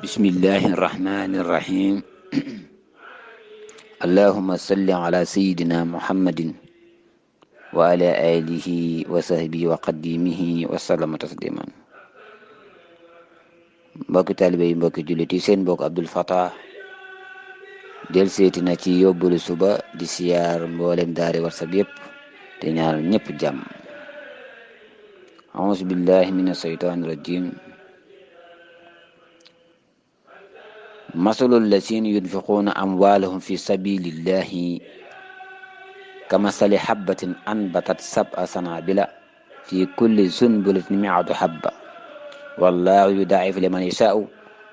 bismillahi irrahmani irrahim allahuma salli ala sayidina muhammadin wa ala alihi wa sahbihi wa qadimihi wa sallama tasliman. mbokki taalibe yi, mbokki jullit yi, seen mbokk Abdul Fattah del seeti na ci yóbbalu suba di siyaar mboolem daari WhatsApp yépp te ñaanal ñépp jàmm. auzu billahi min asheytaani rajim. masalul lazina yunfiquuna amwaalahum fi sabilillahi kamasali habbatin anbatat sab'a sanabila fi kulli sunbulatin mi'atu habba wallahu yudaa'ifu liman yashaa'u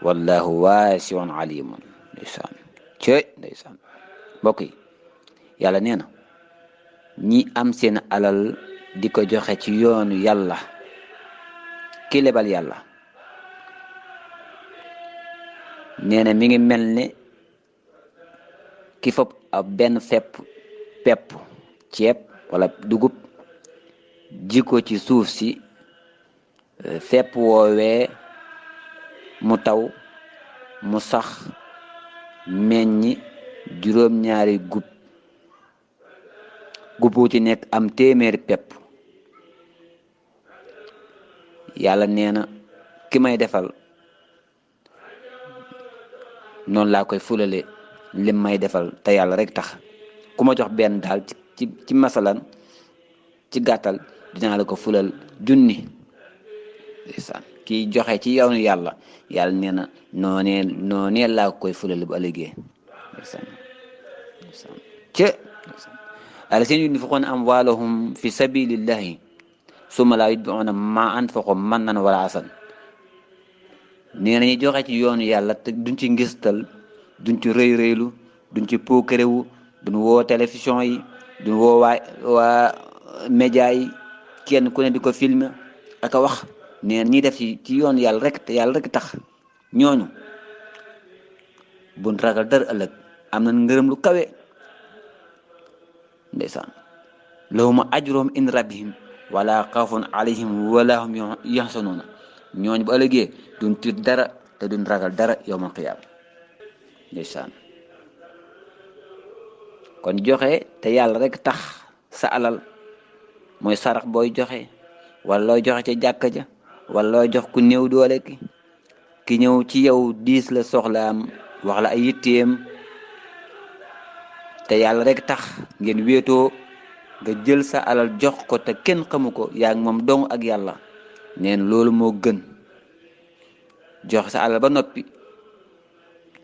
wallahu waasi'un alimun. ndeysaan cëy ndeysaan mbokk yi, yàlla nee na ñi am seen alal di ko joxe ci yoonu yàlla, ki lebal yàlla nee na mi ngi mel ne ki fopp ab benn pepp ceeb wala dugub ji ko ci suuf si, fepp woowee mu taw mu sax meññi juróom-ñaari gub wu ci nekk am téeméeri pepp. yàlla nee na ki may defal noonu laa koy fulale lim may defal te yàlla rek tax. ku ma jox benn daal ci masalan ci gàttal dinaa la ko fulal junni. ndeysaan kiy joxe ci yoonu yàlla, yàlla nee na noonee laa koy fulale bu ëllëgee. ndeysaan ndeysaan allazina yunfiquuna amwaalahum fi sabilillahi summa laa yutbi'uuna maa anfaqu mannan wala asan. nee na ñi joxe ci yoonu yàlla te duñ ci ngistal, duñ ci rëy rëylu, duñ ci puukarewu, duñ woo télévision yi, duñ woo waa média yi, kenn ku ne di ko filmer ak a wax. nee na ñiy def ci yoonu yàlla rek te yàlla rek tax, ñooñu buñ ragal dara ëllëg am na ngërëm lu kawe. ndeysaan lahum ajruhum in rabbihim wala xawfun alayhim wala hum yaxsanuuna. ñooñu bu ëllëgee duñ tiit dara te duñ ragal dara yawmal qiyaama. ndeysaan kon joxe te yàlla rek tax sa alal mooy sarax booy joxe, wala looy joxe ca jàkka ja, wala looy jox ku néew doole ki ñëw ci yow diis la soxlaam, wax la ay yitteem te yàlla rek tax ngeen wéetoo, nga jël sa alal jox ko te kenn xamu ko, yaa ngi moom dong ak yàlla. neen loolu moo gën jox sa alal ba noppi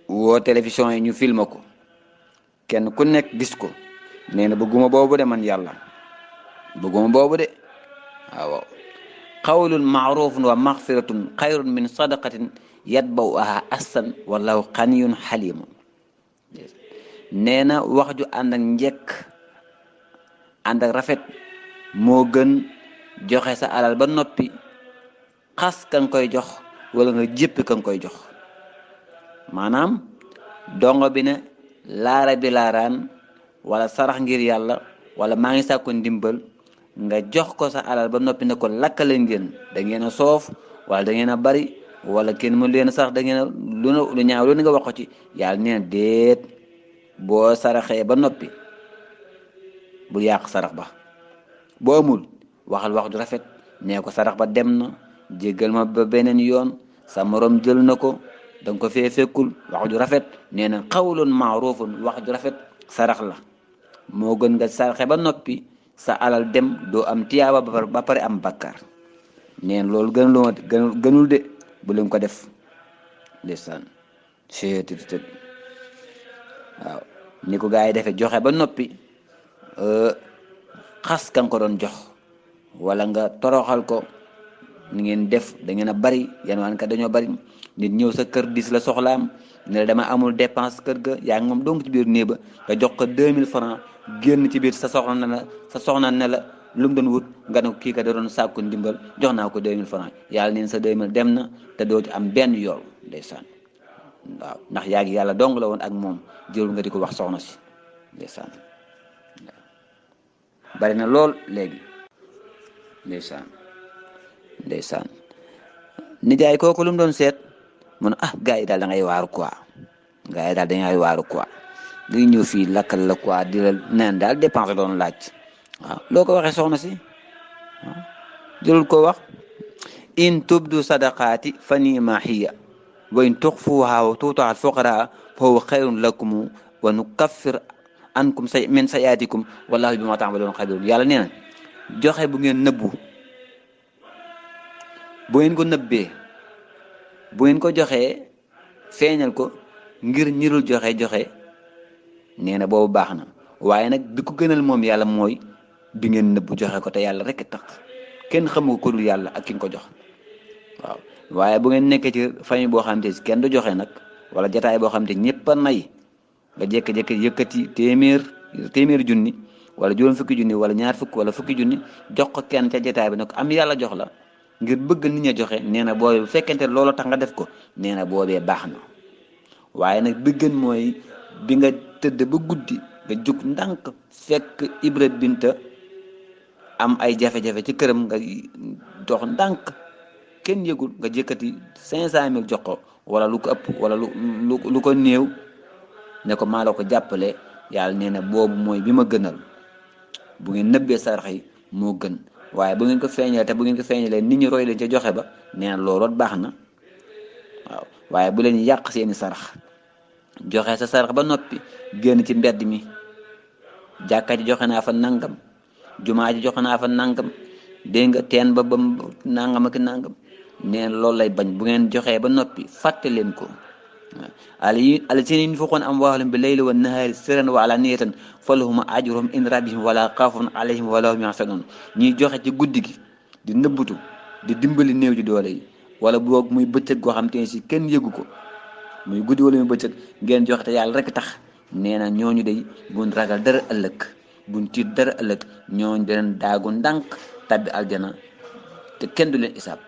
woo télévision yi ñu filma ko, kenn ku nekk gis ko. nee na bëgguma boobu de, man yàlla bëgguma boobu de. waaw qawlun maarufun wa maxfiratun xayrun min sadaqatin yatba'uha asan wallahu xaniyun xalimun. nee na wax ju ànd ak njekk ànd ak rafet moo gën joxe sa alal ba noppi xas ka nga koy jox wala nga jéppi ka nga koy jox. maanaam dongo bi ne laara bi laaraan, wala sarax ngir yàlla, wala maa ngi sàkku ndimbal, nga jox ko sa alal ba noppi ne ko lakkale ngeen, da ngeen a soof wala da ngeen a bari wala kenn mu leen sax, da ngeen a lu ñaaw lu nga wax ko ci. yàlla nee na déet, boo saraxee ba noppi bul yàq sarax ba. boo amul waxal wax du rafet, nee ko sarax ba dem na, jéggal ma ba beneen yoon, sa morom jël na ko, danga ko fee fekkul. wax ju rafet nee na xawlun maarufun, wax ju rafet sarax la moo gën nga saraxe ba noppi sa alal dem, doo am tiyaaba ba pare am bakkaar. neen loolu gënul de, bu leen ko def. ndeysaan cettt waaw ni ko gaa yi defee, joxe ba noppi xas ka nga ko doon jox wala nga toroxal ko. ni ngeen def da ngeen a bari, yan waan ka dañoo bari. nit ñëw sa kër dis la soxlaam, ne la dama amul dépense kër ga, yaa ngi moom dong ci biir néeg ba, nga jox ko 2000 francs génn ci biir sa soxna ne la lu mu doon wut, nga ne ko kii ka da doon sàkku ndimbal, jox naa ko 2000 francs. yàlla neen sa 2000 dem na te doo ci am benn yool. ndeysaan waaw ndax yaa ngi yàlla dong la woon ak moom, jërul nga di ko wax soxna si. ndeysaan bari na lool léegi. ndeysaan nijaay kooku lu mu doon seet mu ne gars yi daal da ngay waaru quoi gars yi daal dangay waaru quoi li ñëw fii lakkal la quoi di la neen daal dépense doon laaj waaw loo ko waxee soxna si jëlul ko wax in tubdu sadaqaati fa ni'ma hiya wa in tuxfuha wa tuutuha al-fuqaraa fa huwa xayrun lakum wa nukaffir ankum min sayiatikum wallahu bima ta'maluna xabiir yàlla nee na joxe bu ngeen nëbbu bu ngeen ko nëbbee bu ngeen ko joxee feeñal ko ngir ñirul joxe nee na boobu baax na waaye nag bi ko gënal moom yàlla mooy bi ngeen nëbbu joxe ko te yàlla rek tax kenn xamu ko dul yàlla ak ki nga ko jox waaw waaye bu ngeen nekkee ci famille boo xam te kenn du joxe nag wala jataay boo xam te ñëpp a nay nga jékki-jékki yëkkati téeméer junni wala juróom fukki junni wala ñaar fukk wala fukki junni jox ko kenn ca jataay bi nag am yàlla jox la ngir bëgg nit ña joxe nee na boobee bu fekkente loolu tax nga def ko nee na boobee baax na waaye nag bi gën mooy bi nga tëdd ba guddi nga jug ndànk fekk Ibra Binta am ay jafe-jafe ci këram nga dox ndànk kenn yëgul nga jëkkati 500 000 jox ko wala lu ko ëpp wala lu ko néew ne ko maa la ko jàppale yàlla nee na boobu mooy bi ma gënal bu ngeen nëbbee sarax yi moo gën waaye bu ngeen ko feeñalee te bu ngeen ko feeñalee nit ñi roy leen ca joxe ba nee na looloot baax na waaw waaye bu leen yàq seeni sarax joxe sa sarax ba noppi génn ci mbedd mi jàkka ji joxe naa fa nangam jumaa ji joxe naa fa nangam dégg nga teen ba nangam ak nangam nee na loolu lay bañ bu ngeen joxee ba noppi fàtte leen ko allaziina yunfiquuna amwaalahum bil-layli wan-nahaari sirran wa alaaniyatan falahum ajruhum inda rabbihim wala xawfun alayhim wala hum yaxzanuun ñiy joxe ci guddi gi di nëbbutu di dimbali néew ji doole yi wala boog muy bëccëg goo xam te ne si kenn yëgu ko muy guddi wala muy bëccëg ngeen joxe te yàlla rek tax nee na ñooñu day buñ ragal dara ëllëg buñ tiit dara ëllëg ñooñu dinañ daagu ndànk tabbi aljana te kenn du leen isaab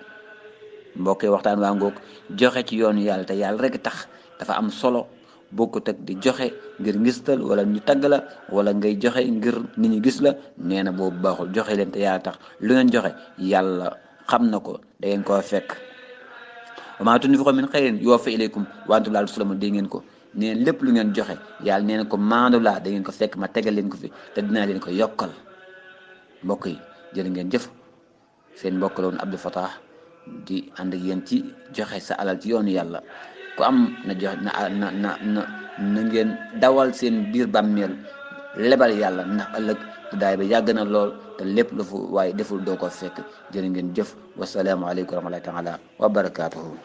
mbokk yi waxtaan waa ngoog joxe ci yoonu yàlla te yàlla rek tax dafa am solo bokkut ak di joxe ngir ngistal wala ñu tagg la wala ngay joxe ngir nit ñi gis la nee na boobu baaxul joxe leen te yàlla tax lu ngeen joxe yàlla xam na ko da ngeen koo fekk wa maa tunfiqu min xayrin yuwaffa ilaykum wa antum laa tuzlamuun dégg ngeen ko nee lépp lu ngeen joxe yàlla nee na ko maandu laa da ngeen ko fekk ma tegal leen ko fi te dinaa leen ko yokkal mbokk yi jërë ngeen jëf seen mbokk la woon Abdou Fatah di ànd ak yéen ci joxe sa alal ci yoonu yàlla ku am na joxe na ngeen dawal seen biir bàmmeel lebal yàlla ndax ëllëg daay ba yàgg na lool te lépp lu fu waaye deful doo ko fekk jërë ngeen jëf wasalaamualeykum wa rahmatullahi taala wa barakaatuhu